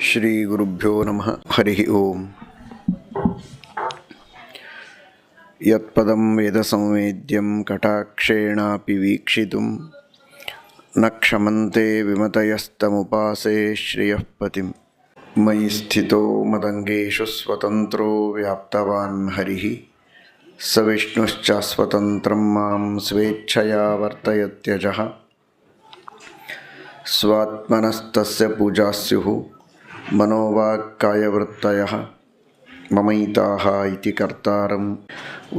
ಶ್ರೀ ಗುರುಭ್ಯೋ ನಮಃ. ಹರಿ ಓಂ. ಯತ್ಪದಂ ವೇದಸಂವೇದ್ಯಂ ಕಟಾಕ್ಷೇಣಾಪಿ ವೀಕ್ಷಿತುಂ ನ ಕ್ಷಮಂತೆ ವಿಮತಯಸ್ತಮುಪಾಸೇ ಶ್ರಿಯಃ ಪತಿಂ. ಮಯಿ ಸ್ಥಿತೋ ಮದಂಗೇಷು ಸ್ವತಂತ್ರೋ ವ್ಯಾಪ್ತವಾನ್ ಹರಿಃ ಸ ವಿಷ್ಣುಶ್ಚಾಸ್ವತಂತ್ರಂ ಮಾಂ ಸ್ವೇಚ್ಛಯಾ ವರ್ತಯತ್ಯಜಃ. ಸ್ವಾತ್ಮನಸ್ತಸ್ಯ ಪೂಜಾ ಸ್ಯುಃ ಮನೋವಾಕ್ಕಾಯವೃತ್ತಯಃ ಮಮೈತಾಃ ಇತಿ ಕರ್ತಾರಂ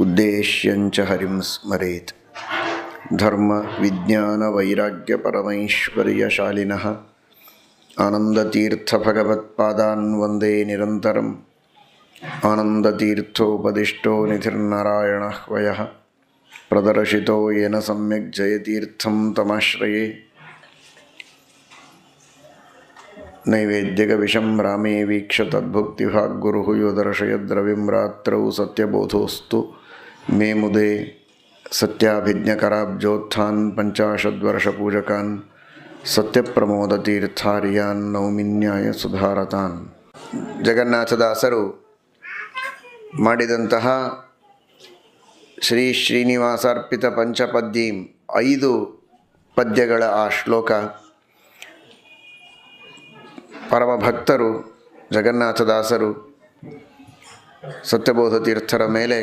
ಉದ್ದೇಶ್ಯಂಚ ಹರಿಂ ಸ್ಮರೇತ್. ಧರ್ಮ ವಿಜ್ಞಾನ ವೈರಾಗ್ಯ ಪರಮೈಶ್ವರ್ಯಶಾಲಿನಃ ಆನಂದತೀರ್ಥ ಭಗವತ್ಪಾದಾನ್ ವಂದೇ ನಿರಂತರಂ. ಆನಂದತೀರ್ಥೋಪದಿಷ್ಟೋ ನಿಧಿರ್ನಾರಾಯಣಃ ವಯಃ ಪ್ರದರ್ಶಿತೋ ಯೇನ ಸಮ್ಯಕ್ ಜಯತೀರ್ಥಂ ತಮಾಶ್ರಯೇ. ನೈವೇದ್ಯಕವಿಷಂ ರಾಮೇ ವೀಕ್ಷ್ಯ ತದ್ಭುಕ್ತಿಭಾಗ್ಗುರುಃ ಯೋ ದರ್ಶಯದ್ರವಿಂ ರಾತ್ರೌ ಸತ್ಯಬೋಧೋಸ್ತು ಮೇ ಮುದೇ. ಸತ್ಯಾಭಿಜ್ಞಕರಾಬ್ಜೋತ್ಥಾನ್ ಪಂಚಾಶದ್ವರ್ಷಪೂಜಕಾನ್ ಸತ್ಯಪ್ರಮೋದತೀರ್ಥಾರ್ಯಾನ್ ನೌಮಿನ್ಯಾಯ ಸುಧಾರತಾನ್. ಜಗನ್ನಾಥದಾಸರು ಮಾಡಿದಂತಹ ಶ್ರೀ ಶ್ರೀನಿವಾಸಾರ್ಪಿತ ಪಂಚಪದ್ಯೀಂ 5 ಪದ್ಯಗಳ ಆ ಶ್ಲೋಕ ಪರಮಭಕ್ತರು ಜಗನ್ನಾಥದಾಸರು ಸತ್ಯಬೋಧ ತೀರ್ಥರ ಮೇಲೆ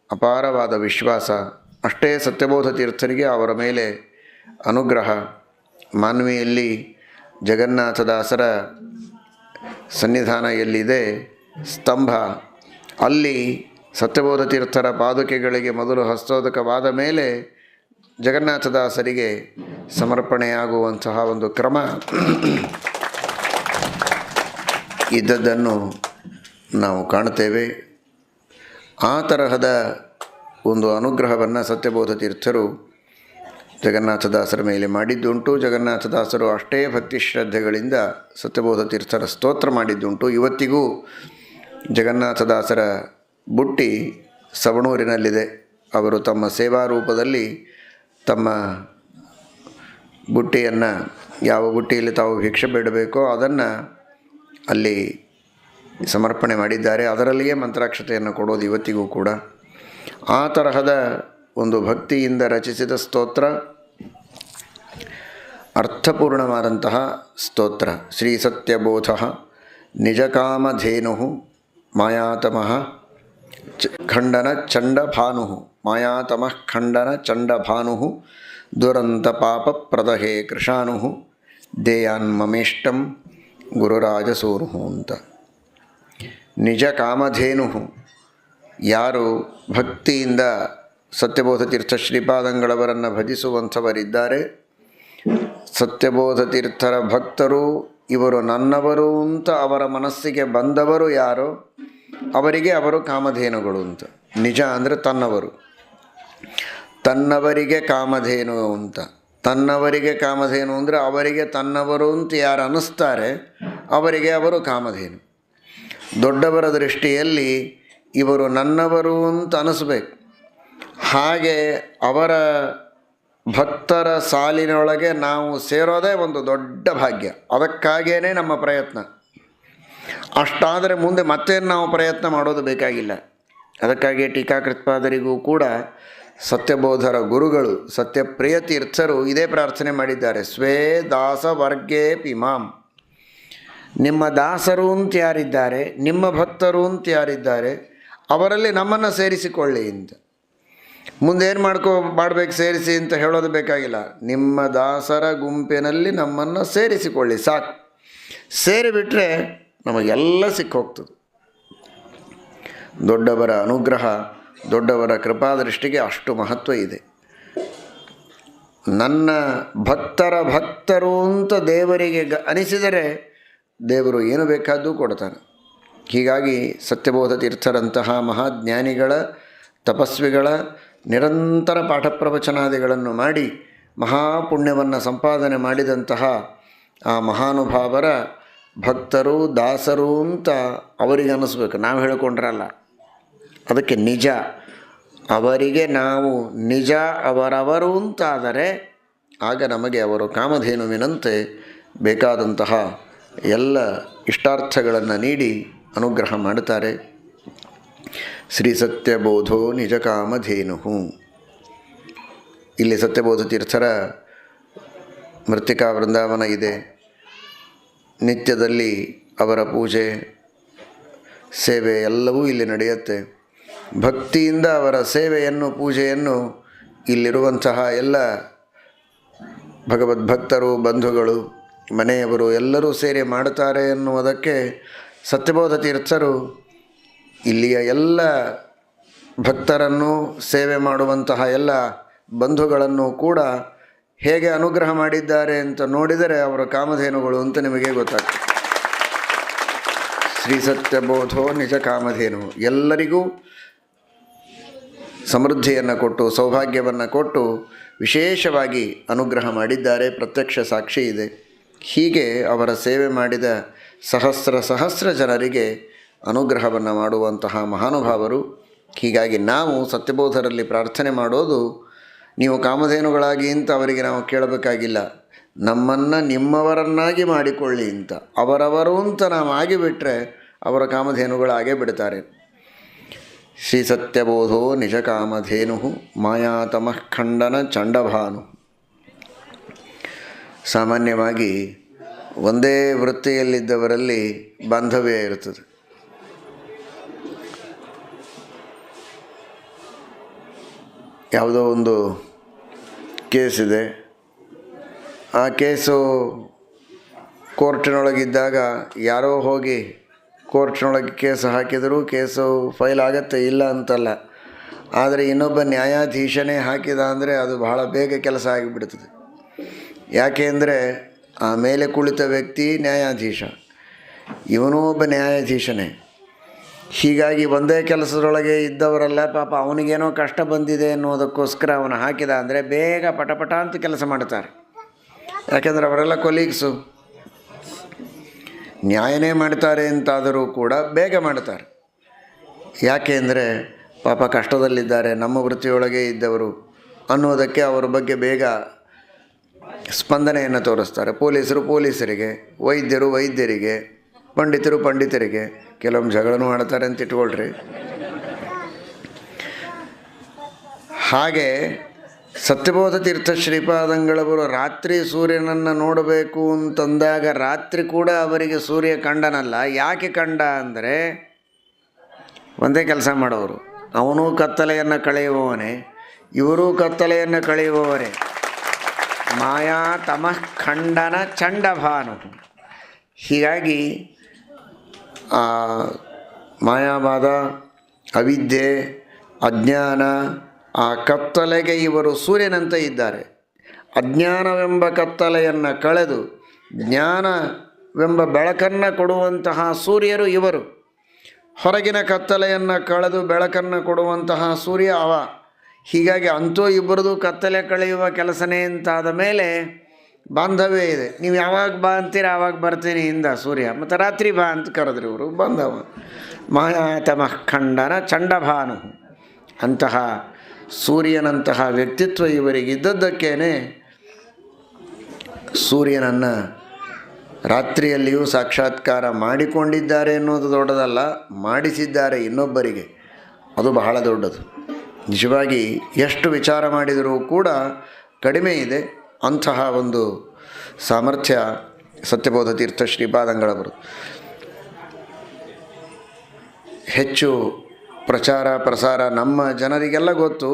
ಅಪಾರವಾದ ವಿಶ್ವಾಸ, ಅಷ್ಟೇ ಸತ್ಯಬೋಧ ತೀರ್ಥರಿಗೆ ಅವರ ಮೇಲೆ ಅನುಗ್ರಹ. ಮಾನ್ವಿಯಲ್ಲಿ ಜಗನ್ನಾಥದಾಸರ ಸನ್ನಿಧಾನ ಎಲ್ಲಿದೆ ಸ್ತಂಭ, ಅಲ್ಲಿ ಸತ್ಯಬೋಧ ತೀರ್ಥರ ಪಾದುಕೆಗಳಿಗೆ ಮೊದಲು ಹಸ್ತೋದಕವಾದ ಮೇಲೆ ಜಗನ್ನಾಥದಾಸರಿಗೆ ಸಮರ್ಪಣೆಯಾಗುವಂತಹ ಒಂದು ಕ್ರಮ ಇದ್ದದ್ದನ್ನು ನಾವು ಕಾಣುತ್ತೇವೆ. ಆ ತರಹದ ಒಂದು ಅನುಗ್ರಹವನ್ನು ಸತ್ಯಬೋಧ ತೀರ್ಥರು ಜಗನ್ನಾಥದಾಸರ ಮೇಲೆ ಮಾಡಿದ್ದುಂಟು. ಜಗನ್ನಾಥದಾಸರು ಅಷ್ಟೇ ಭಕ್ತಿ ಶ್ರದ್ಧೆಗಳಿಂದ ಸತ್ಯಬೋಧ ತೀರ್ಥರ ಸ್ತೋತ್ರ ಮಾಡಿದ್ದುಂಟು. ಇವತ್ತಿಗೂ ಜಗನ್ನಾಥದಾಸರ ಬುಟ್ಟಿ ಸವಣೂರಿನಲ್ಲಿದೆ. ಅವರು ತಮ್ಮ ಸೇವಾ ರೂಪದಲ್ಲಿ ತಮ್ಮ ಬುಟ್ಟಿಯನ್ನು, ಯಾವ ಬುಟ್ಟಿಯಲ್ಲಿ ತಾವು ಭಿಕ್ಷೆ ಬೇಡಬೇಕೋ ಅದನ್ನು ಅಲ್ಲಿ ಸಮರ್ಪಣೆ ಮಾಡಿದ್ದಾರೆ. ಅದರಲ್ಲಿಯೇ ಮಂತ್ರಾಕ್ಷತೆಯನ್ನು ಕೊಡೋದು ಇವತ್ತಿಗೂ ಕೂಡ. ಆ ತರಹದ ಒಂದು ಭಕ್ತಿಯಿಂದ ರಚಿಸಿದ ಸ್ತೋತ್ರ, ಅರ್ಥಪೂರ್ಣವಾದಂತಹ ಸ್ತೋತ್ರ. ಶ್ರೀ ಸತ್ಯಬೋಧ ನಿಜಕಾಮಧೇನು ಮಾಯಾತಮಃ ಖಂಡನ ಚಂಡಭಾನು. ಮಾಯಾತಮಃ ಖಂಡನ ಚಂಡಭಾನು ದುರಂತ ಪಾಪ ಪ್ರದಹೇ ಕೃಶಾನು ದೇಯಾನ್ ಮಮೇಷ್ಟಂ ಗುರುರಾಜಸೂನು ಅಂತ. ನಿಜ ಕಾಮಧೇನು, ಯಾರು ಭಕ್ತಿಯಿಂದ ಸತ್ಯಬೋಧ ತೀರ್ಥ ಶ್ರೀಪಾದಂಗಳವರನ್ನು ಭಜಿಸುವಂಥವರಿದ್ದಾರೆ, ಸತ್ಯಬೋಧ ತೀರ್ಥರ ಭಕ್ತರು, ಇವರು ನನ್ನವರು ಅಂತ ಅವರ ಮನಸ್ಸಿಗೆ ಬಂದವರು ಯಾರೋ ಅವರಿಗೆ ಅವರು ಕಾಮಧೇನುಗಳು ಅಂತ. ನಿಜ ಅಂದರೆ ತನ್ನವರು, ತನ್ನವರಿಗೆ ಕಾಮಧೇನು ಅಂತ. ತನ್ನವರಿಗೆ ಕಾಮಧೇನು ಅಂದರೆ ಅವರಿಗೆ ತನ್ನವರು ಅಂತ ಯಾರು ಅನ್ನಿಸ್ತಾರೆ ಅವರಿಗೆ ಅವರು ಕಾಮಧೇನು. ದೊಡ್ಡವರ ದೃಷ್ಟಿಯಲ್ಲಿ ಇವರು ನನ್ನವರು ಅಂತ ಅನ್ನಿಸ್ಬೇಕು. ಹಾಗೆ ಅವರ ಭಕ್ತರ ಸಾಲಿನೊಳಗೆ ನಾವು ಸೇರೋದೇ ಒಂದು ದೊಡ್ಡ ಭಾಗ್ಯ. ಅದಕ್ಕಾಗಿಯೇ ನಮ್ಮ ಪ್ರಯತ್ನ. ಅಷ್ಟಾದರೆ ಮುಂದೆ ಮತ್ತೇನು ನಾವು ಪ್ರಯತ್ನ ಮಾಡೋದು ಬೇಕಾಗಿಲ್ಲ. ಅದಕ್ಕಾಗಿ ಟೀಕಾಕೃತ್ಪಾದರಿಗೂ ಕೂಡ ಸತ್ಯಬೋಧರ ಗುರುಗಳು ಸತ್ಯಪ್ರಿಯ ತೀರ್ಥರು ಇದೇ ಪ್ರಾರ್ಥನೆ ಮಾಡಿದ್ದಾರೆ. ಸ್ವೇ ದಾಸ ವರ್ಗೇ ಪಿಮಾಂ. ನಿಮ್ಮ ದಾಸರು ಅಂತ ಯಾರಿದ್ದಾರೆ, ನಿಮ್ಮ ಭಕ್ತರು ಅಂತ ಯಾರಿದ್ದಾರೆ, ಅವರಲ್ಲಿ ನಮ್ಮನ್ನು ಸೇರಿಸಿಕೊಳ್ಳಿ ಅಂತ. ಮುಂದೇನು ಮಾಡಬೇಕು ಸೇರಿಸಿ ಅಂತ ಹೇಳೋದು ಬೇಕಾಗಿಲ್ಲ. ನಿಮ್ಮ ದಾಸರ ಗುಂಪಿನಲ್ಲಿ ನಮ್ಮನ್ನು ಸೇರಿಸಿಕೊಳ್ಳಿ ಸಾಕು. ಸೇರಿಬಿಟ್ರೆ ನಮಗೆಲ್ಲ ಸಿಕ್ಕೋಗ್ತದೆ. ದೊಡ್ಡವರ ಅನುಗ್ರಹ, ದೊಡ್ಡವರ ಕೃಪಾದೃಷ್ಟಿಗೆ ಅಷ್ಟು ಮಹತ್ವ ಇದೆ. ನನ್ನ ಭಕ್ತರ ಭಕ್ತರು ಅಂತ ದೇವರಿಗೆ ಅನಿಸಿದರೆ ದೇವರು ಏನು ಬೇಕಾದರೂ ಕೊಡ್ತಾನೆ. ಹೀಗಾಗಿ ಸತ್ಯಬೋಧ ತೀರ್ಥರಂತಹ ಮಹಾಜ್ಞಾನಿಗಳ, ತಪಸ್ವಿಗಳ ನಿರಂತರ ಪಾಠ ಪ್ರವಚನಾದಿಗಳನ್ನು ಮಾಡಿ ಮಹಾಪುಣ್ಯವನ್ನು ಸಂಪಾದನೆ ಮಾಡಿದಂತಹ ಆ ಮಹಾನುಭಾವರ ಭಕ್ತರು ದಾಸರು ಅಂತ ಅವರಿಗೆ ಅನ್ನಿಸ್ಬೇಕು. ನಾವು ಹೇಳಿಕೊಂಡ್ರಲ್ಲ, ಅದಕ್ಕೆ ನಿಜ. ಅವರಿಗೆ ನಾವು ನಿಜ ಅವರವರು ಅಂತಾದರೆ ಆಗ ನಮಗೆ ಅವರು ಕಾಮಧೇನುವಿನಂತೆ ಬೇಕಾದಂತಹ ಎಲ್ಲ ಇಷ್ಟಾರ್ಥಗಳನ್ನು ನೀಡಿ ಅನುಗ್ರಹ ಮಾಡುತ್ತಾರೆ. ಶ್ರೀ ಸತ್ಯಬೋಧೋ ನಿಜ ಕಾಮಧೇನು. ಇಲ್ಲಿ ಸತ್ಯಬೋಧ ತೀರ್ಥರ ಮೃತ್ತಿಕಾ ವೃಂದಾವನ ಇದೆ. ನಿತ್ಯದಲ್ಲಿ ಅವರ ಪೂಜೆ ಸೇವೆ ಎಲ್ಲವೂ ಇಲ್ಲಿ ನಡೆಯುತ್ತೆ. ಭಕ್ತಿಯಿಂದ ಅವರ ಸೇವೆಯನ್ನು ಪೂಜೆಯನ್ನು ಇಲ್ಲಿರುವಂತಹ ಎಲ್ಲ ಭಗವದ್ಭಕ್ತರು ಬಂಧುಗಳು ಮನೆಯವರು ಎಲ್ಲರೂ ಸೇರಿ ಮಾಡುತ್ತಾರೆ ಎನ್ನುವುದಕ್ಕೆ ಸತ್ಯಬೋಧ ತೀರ್ಥರು ಇಲ್ಲಿಯ ಎಲ್ಲ ಭಕ್ತರನ್ನು ಸೇವೆ ಮಾಡುವಂತಹ ಎಲ್ಲ ಬಂಧುಗಳನ್ನು ಕೂಡ ಹೇಗೆ ಅನುಗ್ರಹ ಮಾಡಿದ್ದಾರೆ ಅಂತ ನೋಡಿದರೆ ಅವರ ಕಾಮಧೇನುಗಳು ಅಂತ ನಿಮಗೆ ಗೊತ್ತಾಗ್ತದೆ. ಶ್ರೀ ಸತ್ಯಬೋಧೋ ನಿಜ ಕಾಮಧೇನು. ಎಲ್ಲರಿಗೂ ಸಮೃದ್ಧಿಯನ್ನು ಕೊಟ್ಟು ಸೌಭಾಗ್ಯವನ್ನು ಕೊಟ್ಟು ವಿಶೇಷವಾಗಿ ಅನುಗ್ರಹ ಮಾಡಿದ್ದಾರೆ. ಪ್ರತ್ಯಕ್ಷ ಸಾಕ್ಷಿ ಇದೆ. ಹೀಗೆ ಅವರ ಸೇವೆ ಮಾಡಿದ ಸಹಸ್ರ ಜನರಿಗೆ ಅನುಗ್ರಹವನ್ನು ಮಾಡುವಂತಹ ಮಹಾನುಭಾವರು. ಹೀಗಾಗಿ ನಾವು ಸತ್ಯಬೋಧರಲ್ಲಿ ಪ್ರಾರ್ಥನೆ ಮಾಡೋದು, ನೀವು ಕಾಮಧೇನುಗಳಾಗಿ ಅಂತ ಅವರಿಗೆ ನಾವು ಕೇಳಬೇಕಾಗಿಲ್ಲ, ನಮ್ಮನ್ನು ನಿಮ್ಮವರನ್ನಾಗಿ ಮಾಡಿಕೊಳ್ಳಿ ಅಂತ. ಅವರವರು ಅಂತ ನಾವು ಆಗಿಬಿಟ್ರೆ ಅವರ ಕಾಮಧೇನುಗಳಾಗೇ ಬಿಡ್ತಾರೆ. ಶ್ರೀ ಸತ್ಯಬೋಧೋ ನಿಜ ಕಾಮಧೇನು ಮಾಯಾತಮಃ ಖಂಡನ ಚಂಡಭಾನು. ಸಾಮಾನ್ಯವಾಗಿ ಒಂದೇ ವೃತ್ತಿಯಲ್ಲಿದ್ದವರಲ್ಲಿ ಬಾಂಧವ್ಯ ಇರುತ್ತದೆ. ಯಾವುದೋ ಒಂದು ಕೇಸಿದೆ, ಆ ಕೇಸು ಕೋರ್ಟಿನೊಳಗಿದ್ದಾಗ ಯಾರೋ ಹೋಗಿ ಕೋರ್ಟ್ನೊಳಗೆ ಕೇಸು ಹಾಕಿದರೂ ಕೇಸು ಫೈಲ್ ಆಗತ್ತೆ, ಇಲ್ಲ ಅಂತಲ್ಲ. ಆದರೆ ಇನ್ನೊಬ್ಬ ನ್ಯಾಯಾಧೀಶನೇ ಹಾಕಿದ ಅಂದರೆ ಅದು ಬಹಳ ಬೇಗ ಕೆಲಸ ಆಗಿಬಿಡ್ತದೆ. ಯಾಕೆ ಅಂದರೆ ಆ ಮೇಲೆ ಕುಳಿತ ವ್ಯಕ್ತಿ ನ್ಯಾಯಾಧೀಶ, ಇವನೂ ಒಬ್ಬ ನ್ಯಾಯಾಧೀಶನೇ. ಹೀಗಾಗಿ ಒಂದೇ ಕೆಲಸದೊಳಗೆ ಇದ್ದವರೆಲ್ಲ ಪಾಪ ಅವನಿಗೇನೋ ಕಷ್ಟ ಬಂದಿದೆ ಅನ್ನೋದಕ್ಕೋಸ್ಕರ ಅವನು ಹಾಕಿದ ಅಂದರೆ ಬೇಗ ಪಟಪಟ ಅಂತ ಕೆಲಸ ಮಾಡ್ತಾರೆ. ಯಾಕೆಂದರೆ ಅವರೆಲ್ಲ ಕೊಲೀಗ್ಸು, ನ್ಯಾಯನೇ ಮಾಡ್ತಾರೆ ಅಂತಾದರೂ ಕೂಡ ಬೇಗ ಮಾಡ್ತಾರೆ. ಯಾಕೆ ಅಂದರೆ ಪಾಪ ಕಷ್ಟದಲ್ಲಿದ್ದಾರೆ, ನಮ್ಮ ವೃತ್ತಿಯೊಳಗೆ ಇದ್ದವರು ಅನ್ನೋದಕ್ಕೆ ಅವರ ಬಗ್ಗೆ ಬೇಗ ಸ್ಪಂದನೆಯನ್ನು ತೋರಿಸ್ತಾರೆ. ಪೊಲೀಸರು ಪೊಲೀಸರಿಗೆ, ವೈದ್ಯರು ವೈದ್ಯರಿಗೆ, ಪಂಡಿತರು ಪಂಡಿತರಿಗೆ. ಕೆಲವೊಮ್ಮೆ ಜಗಳನೂ ಆಡ್ತಾರೆ ಅಂತ ಇಟ್ಕೊಳ್ರಿ. ಹಾಗೆ ಸತ್ಯಬೋಧ ತೀರ್ಥ ಶ್ರೀಪಾದಂಗಳವರು ರಾತ್ರಿ ಸೂರ್ಯನನ್ನು ನೋಡಬೇಕು ಅಂತಂದಾಗ ರಾತ್ರಿ ಕೂಡ ಅವರಿಗೆ ಸೂರ್ಯ ಕಂಡನಲ್ಲ. ಯಾಕೆ ಕಂಡ ಅಂದರೆ ಒಂದೇ ಕೆಲಸ ಮಾಡೋರು, ಅವನೂ ಕತ್ತಲೆಯನ್ನು ಕಳೆಯುವವನೇ, ಇವರೂ ಕತ್ತಲೆಯನ್ನು ಕಳೆಯುವವರೇ. ಮಾಯಾ ತಮಃ ಖಂಡನ ಚಂಡಭಾನು. ಹೀಗಾಗಿ ಆ ಮಾಯಾವಾದ, ಅವಿದ್ಯೆ, ಅಜ್ಞಾನ, ಆ ಕತ್ತಲೆಗೆ ಇವರು ಸೂರ್ಯನಂತೆ ಇದ್ದಾರೆ. ಅಜ್ಞಾನವೆಂಬ ಕತ್ತಲೆಯನ್ನು ಕಳೆದು ಜ್ಞಾನವೆಂಬ ಬೆಳಕನ್ನು ಕೊಡುವಂತಹ ಸೂರ್ಯರು ಇವರು. ಹೊರಗಿನ ಕತ್ತಲೆಯನ್ನು ಕಳೆದು ಬೆಳಕನ್ನು ಕೊಡುವಂತಹ ಸೂರ್ಯ ಅವ. ಹೀಗಾಗಿ ಅಂತೂ ಇಬ್ಬರದು ಕತ್ತಲೆ ಕಳೆಯುವ ಕೆಲಸನೇ ಅಂತಾದ ಮೇಲೆ ಬಾಂಧವ್ಯ ಇದೆ. ನೀವು ಯಾವಾಗ ಬಾ ಅಂತೀರ ಆವಾಗ ಬರ್ತೀನಿ ಇಂದ ಸೂರ್ಯ. ಮತ್ತು ರಾತ್ರಿ ಬಾ ಅಂತ ಕರೆದ್ರಿ ಇವರು, ಬಂದವ. ಮಾಯಾತಮಃ ಖಂಡನ ಚಂಡಭಾನು. ಅಂತಹ ಸೂರ್ಯನಂತಹ ವ್ಯಕ್ತಿತ್ವ ಇವರಿಗಿದ್ದದ್ದಕ್ಕೇನೆ ಸೂರ್ಯನನ್ನು ರಾತ್ರಿಯಲ್ಲಿಯೂ ಸಾಕ್ಷಾತ್ಕಾರ ಮಾಡಿಕೊಂಡಿದ್ದಾರೆ ಅನ್ನೋದು ದೊಡ್ಡದಲ್ಲ, ಮಾಡಿಸಿದ್ದಾರೆ ಇನ್ನೊಬ್ಬರಿಗೆ, ಅದು ಬಹಳ ದೊಡ್ಡದು. ನಿಜವಾಗಿ ಎಷ್ಟು ವಿಚಾರ ಮಾಡಿದರೂ ಕೂಡ ಕಡಿಮೆ ಇದೆ. ಅಂತಹ ಒಂದು ಸಾಮರ್ಥ್ಯ ಸತ್ಯಬೋಧ ತೀರ್ಥ ಶ್ರೀಪಾದಂಗಳವರು. ಹೆಚ್ಚು ಪ್ರಚಾರ ಪ್ರಸಾರ ನಮ್ಮ ಜನರಿಗೆಲ್ಲ ಗೊತ್ತು,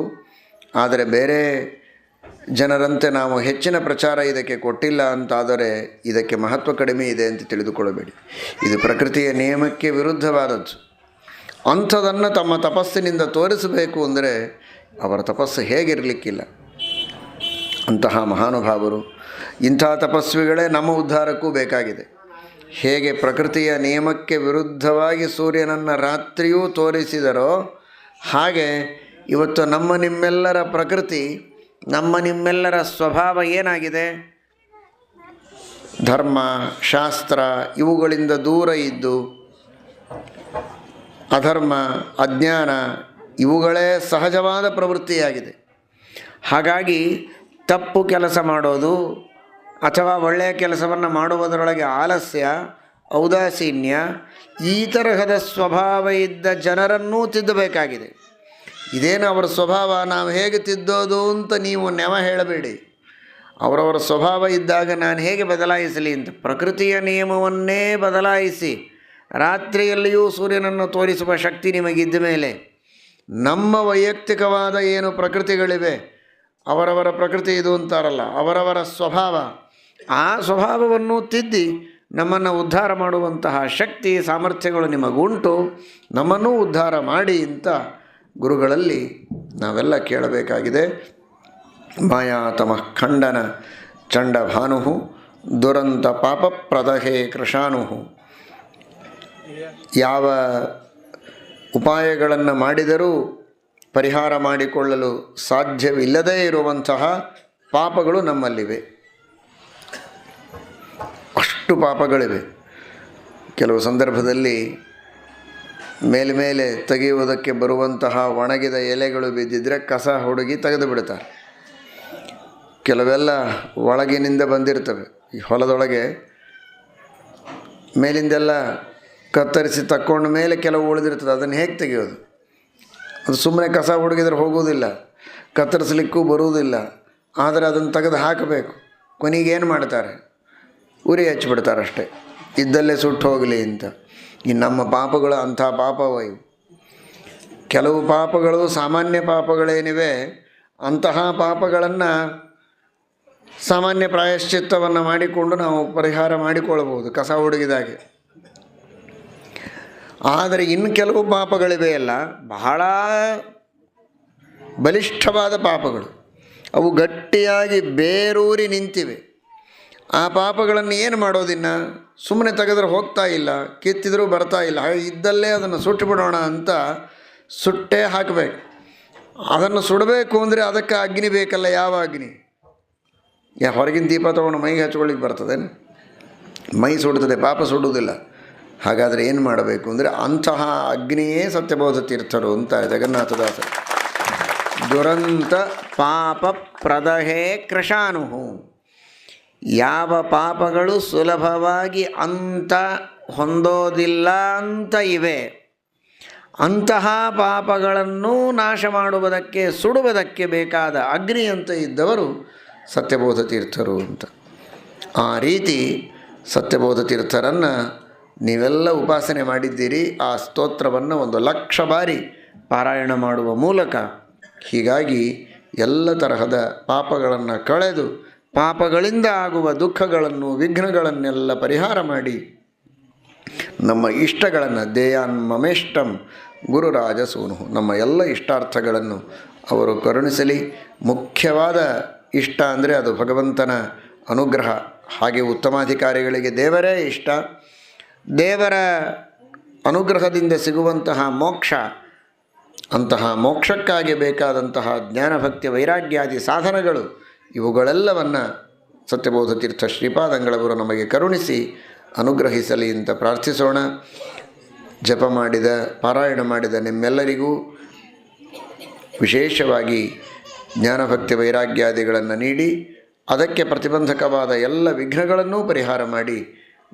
ಆದರೆ ಬೇರೆ ಜನರಂತೆ ನಾವು ಹೆಚ್ಚಿನ ಪ್ರಚಾರ ಇದಕ್ಕೆ ಕೊಟ್ಟಿಲ್ಲ ಅಂತಾದರೆ ಇದಕ್ಕೆ ಮಹತ್ವ ಕಡಿಮೆ ಇದೆ ಅಂತ ತಿಳಿದುಕೊಳ್ಳಬೇಡಿ. ಇದು ಪ್ರಕೃತಿಯ ನಿಯಮಕ್ಕೆ ವಿರುದ್ಧವಾದದ್ದು. ಅಂಥದನ್ನು ತಮ್ಮ ತಪಸ್ಸಿನಿಂದ ತೋರಿಸಬೇಕು ಅಂದರೆ ಅವರ ತಪಸ್ಸು ಹೇಗಿರಲಿಕ್ಕಿಲ್ಲ. ಅಂತಹ ಮಹಾನುಭಾವರು, ಇಂಥ ತಪಸ್ವಿಗಳೇ ನಮ್ಮ ಉದ್ಧಾರಕ್ಕೂ ಬೇಕಾಗಿದೆ. ಹೇಗೆ ಪ್ರಕೃತಿಯ ನಿಯಮಕ್ಕೆ ವಿರುದ್ಧವಾಗಿ ಸೂರ್ಯನನ್ನು ರಾತ್ರಿಯೂ ತೋರಿಸಿದರೋ ಹಾಗೆ ಇವತ್ತು ನಮ್ಮ ನಿಮ್ಮೆಲ್ಲರ ಪ್ರಕೃತಿ, ನಮ್ಮ ನಿಮ್ಮೆಲ್ಲರ ಸ್ವಭಾವ ಏನಾಗಿದೆ? ಧರ್ಮ ಶಾಸ್ತ್ರ ಇವುಗಳಿಂದ ದೂರ ಇದ್ದು ಅಧರ್ಮ ಅಜ್ಞಾನ ಇವುಗಳೇ ಸಹಜವಾದ ಪ್ರವೃತ್ತಿಯಾಗಿದೆ. ಹಾಗಾಗಿ ತಪ್ಪು ಕೆಲಸ ಮಾಡೋದು ಅಥವಾ ಒಳ್ಳೆಯ ಕೆಲಸವನ್ನು ಮಾಡುವುದರೊಳಗೆ ಆಲಸ್ಯ, ಔದಾಸೀನ್ಯ ಈ ತರಹದ ಸ್ವಭಾವ ಇದ್ದ ಜನರನ್ನೂ ತಿದ್ದಬೇಕಾಗಿದೆ. ಇದೇನು ಅವರ ಸ್ವಭಾವ, ನಾವು ಹೇಗೆ ತಿದ್ದೋದು ಅಂತ ನೀವು ನೆವ ಹೇಳಬೇಡಿ. ಅವರವರ ಸ್ವಭಾವ ಇದ್ದಾಗ ನಾನು ಹೇಗೆ ಬದಲಾಯಿಸಲಿ ಅಂತ ಪ್ರಕೃತಿಯ ನಿಯಮವನ್ನೇ ಬದಲಾಯಿಸಿ ರಾತ್ರಿಯಲ್ಲಿಯೂ ಸೂರ್ಯನನ್ನು ತೋರಿಸುವ ಶಕ್ತಿ ನಿಮಗಿದ್ದ ಮೇಲೆ ನಮ್ಮ ವೈಯಕ್ತಿಕವಾದ ಏನು ಪ್ರಕೃತಿಗಳಿವೆ, ಅವರವರ ಪ್ರಕೃತಿ ಇದು ಅಂತಾರಲ್ಲ, ಅವರವರ ಸ್ವಭಾವ, ಆ ಸ್ವಭಾವವನ್ನು ತಿದ್ದಿ ನಮ್ಮನ್ನು ಉದ್ಧಾರ ಮಾಡುವಂತಹ ಶಕ್ತಿ ಸಾಮರ್ಥ್ಯಗಳು ನಿಮಗುಂಟು, ನಮ್ಮನ್ನೂ ಉದ್ಧಾರ ಮಾಡಿ ಅಂತ ಗುರುಗಳಲ್ಲಿ ನಾವೆಲ್ಲ ಕೇಳಬೇಕಾಗಿದೆ. ಮಾಯಾತಮಃ ಖಂಡನ ಚಂಡಭಾನು ದುರಂತ ಪಾಪ ಪ್ರದಹೇ ಕೃಶಾನು. ಯಾವ ಉಪಾಯಗಳನ್ನು ಮಾಡಿದರೂ ಪರಿಹಾರ ಮಾಡಿಕೊಳ್ಳಲು ಸಾಧ್ಯವಿಲ್ಲದೇ ಇರುವಂತಹ ಪಾಪಗಳು ನಮ್ಮಲ್ಲಿವೆ. ಅಷ್ಟು ಪಾಪಗಳಿವೆ. ಕೆಲವು ಸಂದರ್ಭದಲ್ಲಿ ಮೇಲ್ಮೇಲೆ ತೆಗೆಯುವುದಕ್ಕೆ ಬರುವಂತಹ ಒಣಗಿದ ಎಲೆಗಳು ಬಿದ್ದಿದ್ದರೆ ಕಸ ಹುಡುಗಿ ತೆಗೆದು ಬಿಡ್ತಾರೆ. ಕೆಲವೆಲ್ಲ ಒಳಗಿನಿಂದ ಬಂದಿರ್ತವೆ. ಈ ಹೊಲದೊಳಗೆ ಮೇಲಿಂದೆಲ್ಲ ಕತ್ತರಿಸಿ ತಕ್ಕೊಂಡ ಮೇಲೆ ಕೆಲವು ಉಳಿದಿರ್ತದೆ, ಅದನ್ನು ಹೇಗೆ ತೆಗೆಯೋದು? ಅದು ಸುಮ್ಮನೆ ಕಸ ಹುಡುಗಿದ್ರೆ ಹೋಗುವುದಿಲ್ಲ, ಕತ್ತರಿಸಲಿಕ್ಕೂ ಬರುವುದಿಲ್ಲ. ಆದರೆ ಅದನ್ನು ತೆಗೆದು ಹಾಕಬೇಕು. ಕೊನೆಗೇನು ಮಾಡ್ತಾರೆ? ಉರಿ ಹಚ್ಚಿಬಿಡ್ತಾರೆ ಅಷ್ಟೇ, ಇದ್ದಲ್ಲೇ ಸುಟ್ಟು ಹೋಗಲಿ ಅಂತ. ಈ ನಮ್ಮ ಪಾಪಗಳು ಅಂಥ ಪಾಪವ ಇವು. ಕೆಲವು ಪಾಪಗಳು ಸಾಮಾನ್ಯ ಪಾಪಗಳೇನಿವೆ, ಅಂತಹ ಪಾಪಗಳನ್ನು ಸಾಮಾನ್ಯ ಪ್ರಾಯಶ್ಚಿತ್ತವನ್ನು ಮಾಡಿಕೊಂಡು ನಾವು ಪರಿಹಾರ ಮಾಡಿಕೊಳ್ಳಬಹುದು ಕಸ ಹುಡುಗಿದಾಗೆ. ಆದರೆ ಇನ್ನು ಕೆಲವು ಪಾಪಗಳಿವೆಯಲ್ಲ, ಬಹಳ ಬಲಿಷ್ಠವಾದ ಪಾಪಗಳು, ಅವು ಗಟ್ಟಿಯಾಗಿ ಬೇರೂರಿ ನಿಂತಿವೆ. ಆ ಪಾಪಗಳನ್ನು ಏನು ಮಾಡೋದಿನ್ನ? ಸುಮ್ಮನೆ ತೆಗೆದ್ರೆ ಹೋಗ್ತಾ ಇಲ್ಲ, ಕಿತ್ತಿದರೂ ಬರ್ತಾ ಇಲ್ಲ, ಇದ್ದಲ್ಲೇ ಅದನ್ನು ಸುಟ್ಟು ಬಿಡೋಣ ಅಂತ ಸುಟ್ಟೇ ಹಾಕಬೇಕು. ಅದನ್ನು ಸುಡಬೇಕು ಅಂದರೆ ಅದಕ್ಕೆ ಅಗ್ನಿ ಬೇಕಲ್ಲ. ಯಾವ ಅಗ್ನಿ? ಹೊರಗಿನ ದೀಪ ತೊಗೊಂಡು ಮೈಗೆ ಹಚ್ಕೊಳ್ಳಿಕ್ಕೆ ಬರ್ತದೇನು? ಮೈ ಸುಡುತ್ತದೆ, ಪಾಪ ಸುಡುವುದಿಲ್ಲ. ಹಾಗಾದರೆ ಏನು ಮಾಡಬೇಕು ಅಂದರೆ ಅಂತಹ ಅಗ್ನಿಯೇ ಸತ್ಯಬೋಧ ತೀರ್ಥರು ಅಂತಾರೆ ಜಗನ್ನಾಥದಾಸರು. ದುರಂತ ಪಾಪ ಪ್ರದಹೇ ಕೃಶಾನು. ಯಾವ ಪಾಪಗಳು ಸುಲಭವಾಗಿ ಅಂತ ಹೊಂದೋದಿಲ್ಲ ಅಂತ ಇವೆ, ಅಂತಹ ಪಾಪಗಳನ್ನು ನಾಶ ಮಾಡುವುದಕ್ಕೆ, ಸುಡುವುದಕ್ಕೆ ಬೇಕಾದ ಅಗ್ನಿ ಅಂತ ಇದ್ದವರು ಸತ್ಯಬೋಧ ತೀರ್ಥರು ಅಂತ. ಆ ರೀತಿ ಸತ್ಯಬೋಧ ತೀರ್ಥರನ್ನು ನೀವೆಲ್ಲ ಉಪಾಸನೆ ಮಾಡಿದ್ದೀರಿ. ಆ ಸ್ತೋತ್ರವನ್ನು 1,00,000 ಬಾರಿ ಪಾರಾಯಣ ಮಾಡುವ ಮೂಲಕ ಹೀಗಾಗಿ ಎಲ್ಲ ತರಹದ ಪಾಪಗಳನ್ನು ಕಳೆದು ಪಾಪಗಳಿಂದ ಆಗುವ ದುಃಖಗಳನ್ನು, ವಿಘ್ನಗಳನ್ನೆಲ್ಲ ಪರಿಹಾರ ಮಾಡಿ ನಮ್ಮ ಇಷ್ಟಗಳನ್ನು ದೇಯಾನ್ ಮಮೇಷ್ಟಂ ಗುರುರಾಜಸೂನು, ನಮ್ಮ ಎಲ್ಲ ಇಷ್ಟಾರ್ಥಗಳನ್ನು ಅವರು ಕರುಣಿಸಲಿ. ಮುಖ್ಯವಾದ ಇಷ್ಟ ಅಂದರೆ ಅದು ಭಗವಂತನ ಅನುಗ್ರಹ. ಹಾಗೆ ಉತ್ತಮಾಧಿಕಾರಿಗಳಿಗೆ ದೇವರೇ ಇಷ್ಟ. ದೇವರ ಅನುಗ್ರಹದಿಂದ ಸಿಗುವಂತಹ ಮೋಕ್ಷ, ಅಂತಹ ಮೋಕ್ಷಕ್ಕಾಗಿ ಬೇಕಾದಂತಹ ಜ್ಞಾನಭಕ್ತಿ ವೈರಾಗ್ಯಾದಿ ಸಾಧನಗಳು, ಇವುಗಳೆಲ್ಲವನ್ನು ಸತ್ಯಬೋಧ ತೀರ್ಥ ಶ್ರೀಪಾದಂಗಳವರು ನಮಗೆ ಕರುಣಿಸಿ ಅನುಗ್ರಹಿಸಲಿ ಅಂತ ಪ್ರಾರ್ಥಿಸೋಣ. ಜಪ ಮಾಡಿದ, ಪಾರಾಯಣ ಮಾಡಿದ ನಿಮ್ಮೆಲ್ಲರಿಗೂ ವಿಶೇಷವಾಗಿ ಜ್ಞಾನಭಕ್ತಿ ವೈರಾಗ್ಯಾದಿಗಳನ್ನು ನೀಡಿ ಅದಕ್ಕೆ ಪ್ರತಿಬಂಧಕವಾದ ಎಲ್ಲ ವಿಘ್ನಗಳನ್ನೂ ಪರಿಹಾರ ಮಾಡಿ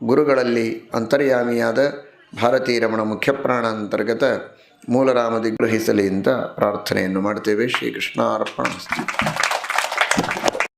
ಗುರುಗಳಲ್ಲಿ ಅಂತರ್ಯಾಮಿಯಾದ ಭಾರತೀ ರಮಣ ಮುಖ್ಯಪ್ರಾಣ ಅಂತರ್ಗತ ಮೂಲರಾಮ ದಿಗ್ರಹಿಸಲಿ ಅಂತ ಪ್ರಾರ್ಥನೆಯನ್ನು ಮಾಡ್ತೇವೆ. ಶ್ರೀಕೃಷ್ಣಾರ್ಪಣಮಸ್ತು.